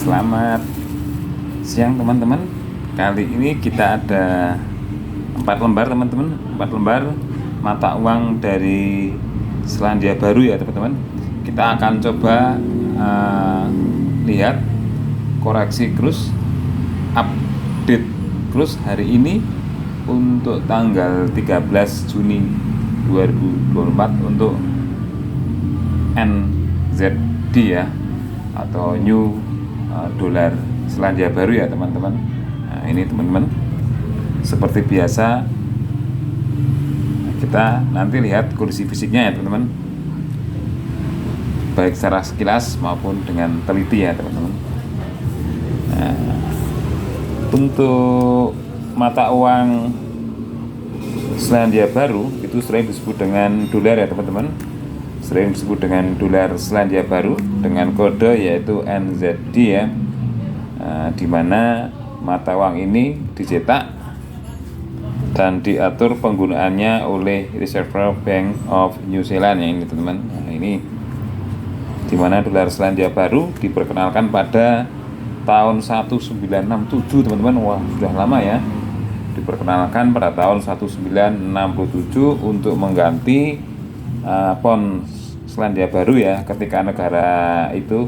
Selamat siang teman-teman. Kali ini kita ada 4 lembar teman-teman, 4 lembar mata uang dari Selandia Baru ya teman-teman. Kita akan coba lihat koreksi kurs, update kurs hari ini untuk tanggal 13 Juni 2024 untuk NZD ya, atau New Dolar Selandia Baru ya teman-teman. Nah ini teman-teman, seperti biasa kita nanti lihat kondisi fisiknya ya teman-teman, baik secara sekilas maupun dengan teliti ya teman-teman. Nah, untuk mata uang Selandia Baru itu sering disebut dengan dolar ya teman-teman, sering disebut dengan dolar Selandia Baru dengan kode yaitu NZD ya, di mana mata uang ini dicetak dan diatur penggunaannya oleh Reserve Bank of New Zealand ya ini teman-teman. Nah, ini di mana dolar Selandia Baru diperkenalkan pada tahun 1967 teman-teman. Wah, sudah lama ya. Diperkenalkan pada tahun 1967 untuk mengganti pound Selandia Baru ya, ketika negara itu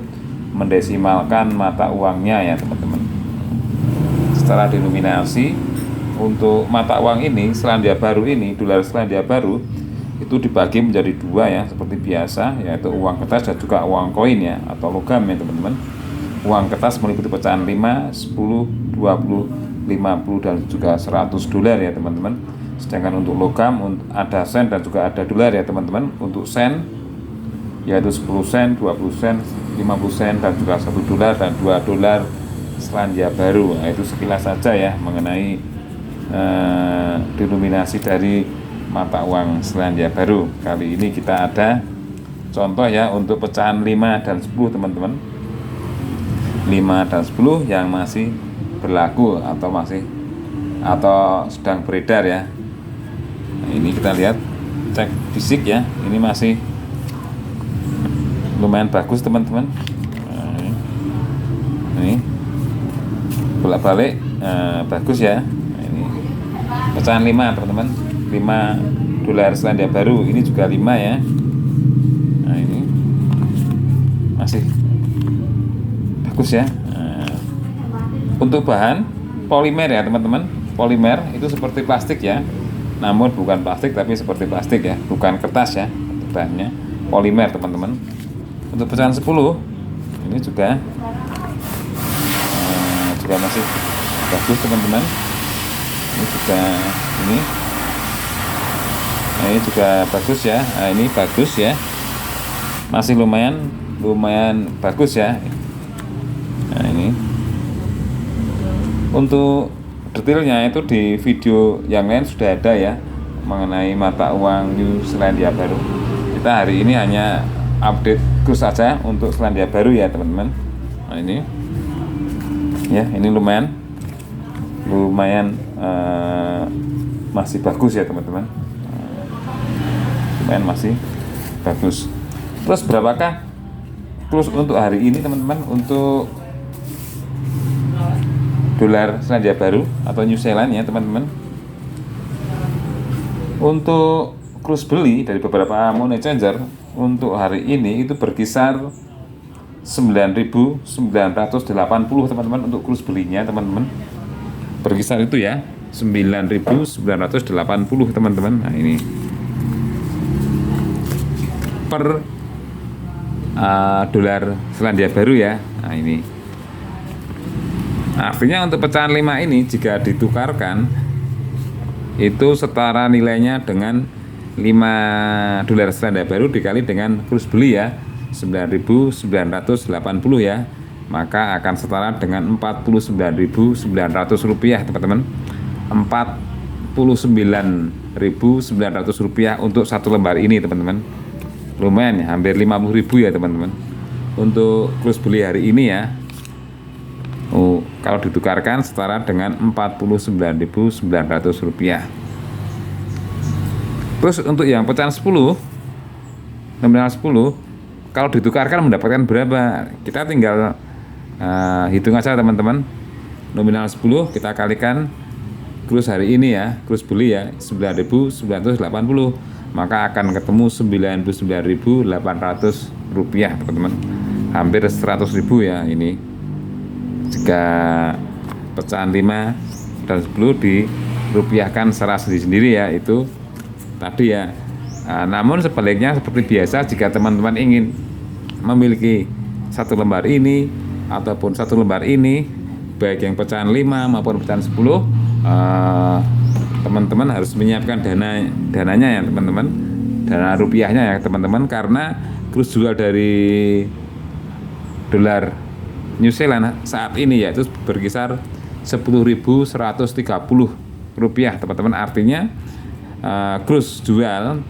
mendesimalkan mata uangnya ya teman-teman. Secara denominasi untuk mata uang ini, Selandia Baru ini, dolar Selandia Baru itu dibagi menjadi dua ya, seperti biasa, yaitu uang kertas dan juga uang koin ya, atau logam ya teman-teman. Uang kertas meliputi pecahan 5, 10, 20, 50 dan juga 100 dolar ya teman-teman. Sedangkan untuk logam ada sen dan juga ada dolar ya teman-teman. Untuk sen yaitu 10 sen, 20 sen, 50 sen dan juga 1 dolar dan 2 dolar Selandia Baru. Nah, itu sekilas saja ya mengenai denominasi dari mata uang Selandia Baru. Kali ini kita ada contoh ya untuk pecahan 5 dan 10 teman-teman. 5 dan 10 yang masih berlaku atau sedang beredar ya. Nah, ini kita lihat cek fisik ya, ini masih lumayan bagus teman-teman. Nah, ini bolak-balik bagus ya. Nah, ini pecahan 5 teman-teman, 5 dolar Selandia Baru, ini juga 5 ya. Nah ini masih bagus ya. Untuk bahan polimer ya teman-teman, polimer itu seperti plastik ya, namun bukan plastik tapi seperti plastik ya, bukan kertas ya. Bahannya polimer teman-teman. Untuk pecahan 10 ini juga masih bagus teman-teman. Ini juga ini, nah, ini juga bagus ya. Nah, ini bagus ya, masih lumayan bagus ya. Nah ini untuk detailnya itu di video yang lain sudah ada ya, mengenai mata uang New Selandia Baru. Kita hari ini hanya update kurs saja untuk Selandia Baru ya teman-teman. Nah ini ya, ini lumayan masih bagus ya teman-teman. Lumayan masih bagus. Terus berapakah kurs untuk hari ini teman-teman untuk dolar Selandia Baru atau New Zealand ya teman-teman? Untuk kurs beli dari beberapa money changer untuk hari ini itu berkisar 9.980 teman-teman. Untuk kurs belinya teman-teman berkisar itu ya 9.980 teman-teman. Nah ini per dolar Selandia Baru ya. Nah ini artinya untuk pecahan 5 ini jika ditukarkan itu setara nilainya dengan 5 dolar Selandia Baru dikali dengan kurs beli ya 9.980 ya, maka akan setara dengan 49.900 rupiah teman-teman. 49.900 rupiah untuk satu lembar ini teman-teman. Lumayan ya, hampir 50.000 ya teman-teman untuk kurs beli hari ini ya. Kalau ditukarkan setara dengan 49.900 rupiah. Terus untuk yang pecahan 10 nominal 10 kalau ditukarkan mendapatkan berapa? Kita tinggal Hitung aja teman-teman, nominal 10 kita kalikan cruise hari ini ya, cruise beli ya 9.980, maka akan ketemu 99.800 rupiah teman-teman, hampir 100.000 ya. Ini jika pecahan 5 dan 10 dirupiahkan secara sendiri-sendiri ya, itu tadi ya. Namun sebaliknya seperti biasa, jika teman-teman ingin memiliki satu lembar ini ataupun satu lembar ini, baik yang pecahan 5 maupun pecahan 10, teman-teman harus menyiapkan dananya ya teman-teman, dana rupiahnya ya teman-teman, karena kurs jual dari dolar New Zealand saat ini yaitu berkisar 10.130 rupiah teman-teman. Artinya kurs jual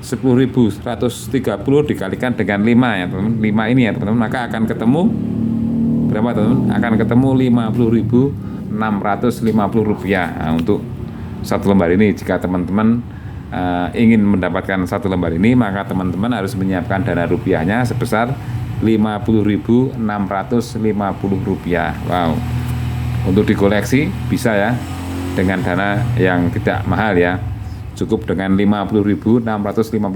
10.130 dikalikan dengan 5 ya teman-teman, 5 ini ya teman-teman, maka akan ketemu berapa teman-teman? Akan ketemu 50.650 rupiah. Untuk satu lembar ini. Jika teman-teman ingin mendapatkan satu lembar ini, maka teman-teman harus menyiapkan dana rupiahnya sebesar 50.650 rupiah. Wow, untuk dikoleksi bisa ya dengan dana yang tidak mahal ya, cukup dengan 50.650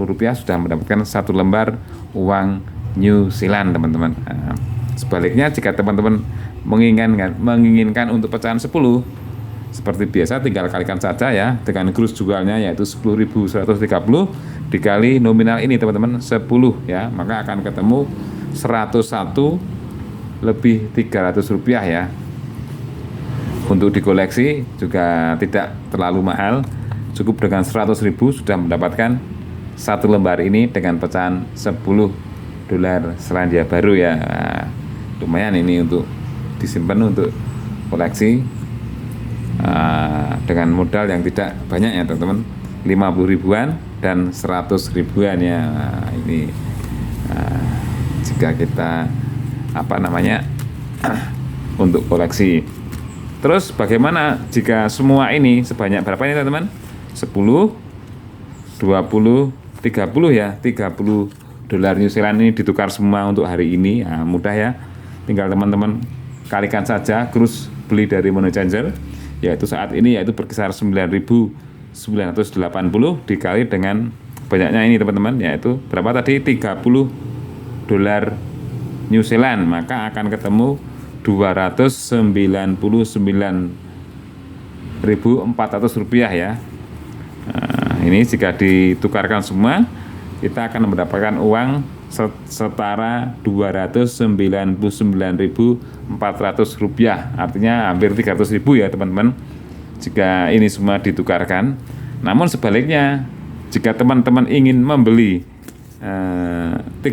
rupiah sudah mendapatkan satu lembar uang New Zealand teman-teman. Sebaliknya jika teman-teman menginginkan untuk pecahan 10, seperti biasa tinggal kalikan saja ya dengan kurs jualnya yaitu 10.130 dikali nominal ini teman-teman 10 ya, maka akan ketemu 101 lebih 300 rupiah ya. Untuk dikoleksi juga tidak terlalu mahal, cukup dengan 100.000 sudah mendapatkan satu lembar ini dengan pecahan 10 dolar Selandia Baru ya. Lumayan ini untuk disimpan untuk koleksi dengan modal yang tidak banyak ya teman-teman, 50 ribuan dan 100 ribuan ya. Ini jika kita untuk koleksi. Terus bagaimana jika semua ini sebanyak berapa ini teman-teman? 10, 20, 30 ya, 30 dolar New Zealand ini ditukar semua untuk hari ini. Mudah ya, tinggal teman-teman kalikan saja kurs beli dari Money Changer yaitu saat ini yaitu berkisar 9.980 dikali dengan banyaknya ini teman-teman, yaitu berapa tadi, 30 dolar New Zealand, maka akan ketemu 299.400 rupiah ya. Ini jika ditukarkan semua kita akan mendapatkan uang setara 299.400 rupiah, artinya hampir 300.000 ya teman-teman jika ini semua ditukarkan. Namun sebaliknya jika teman-teman ingin membeli 30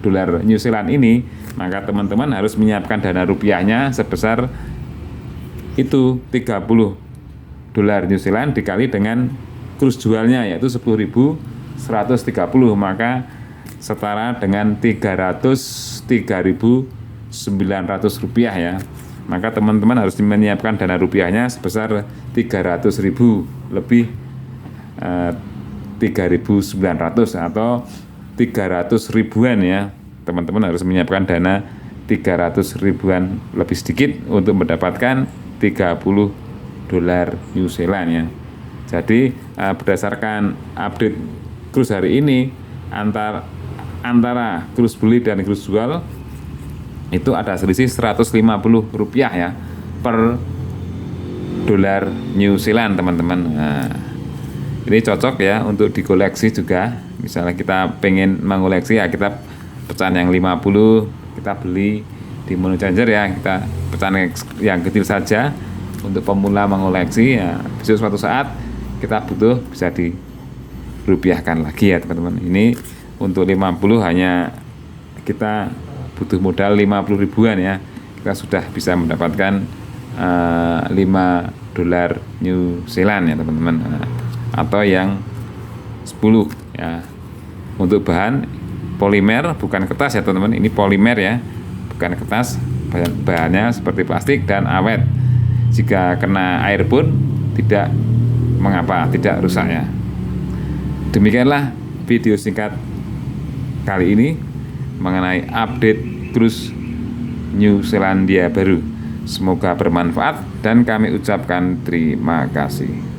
dolar New Zealand ini, maka teman-teman harus menyiapkan dana rupiahnya sebesar itu 30 dolar New Zealand dikali dengan kurs jualnya yaitu 10.130, maka setara dengan 303.900 rupiah ya. Maka teman-teman harus menyiapkan dana rupiahnya sebesar 300.000 lebih 3.900 atau 300 ribuan ya. Teman-teman harus menyiapkan dana 300 ribuan lebih sedikit untuk mendapatkan 30 dolar New Zealand ya. Jadi berdasarkan update kurs hari ini antara kurs beli dan kurs jual itu ada selisih 150 rupiah ya per dolar New Zealand teman-teman. Ini cocok ya untuk dikoleksi juga. Misalnya kita pengen mengoleksi ya, kita pecahan yang 50 kita beli di Money Changer ya, kita pecahan yang kecil saja untuk pemula mengoleksi ya. Besok suatu saat kita butuh bisa dirupiahkan lagi ya teman-teman. Ini untuk 50 hanya kita butuh modal 50 ribuan ya, kita sudah bisa mendapatkan 5 dolar New Zealand ya teman-teman. Atau yang 10 ya. Untuk bahan polimer bukan kertas ya teman-teman, ini polimer ya, bukan kertas. Bahannya seperti plastik dan awet, jika kena air pun tidak mengapa, tidak rusak ya. Demikianlah video singkat kali ini mengenai update kurs New Selandia Baru. Semoga bermanfaat dan kami ucapkan terima kasih.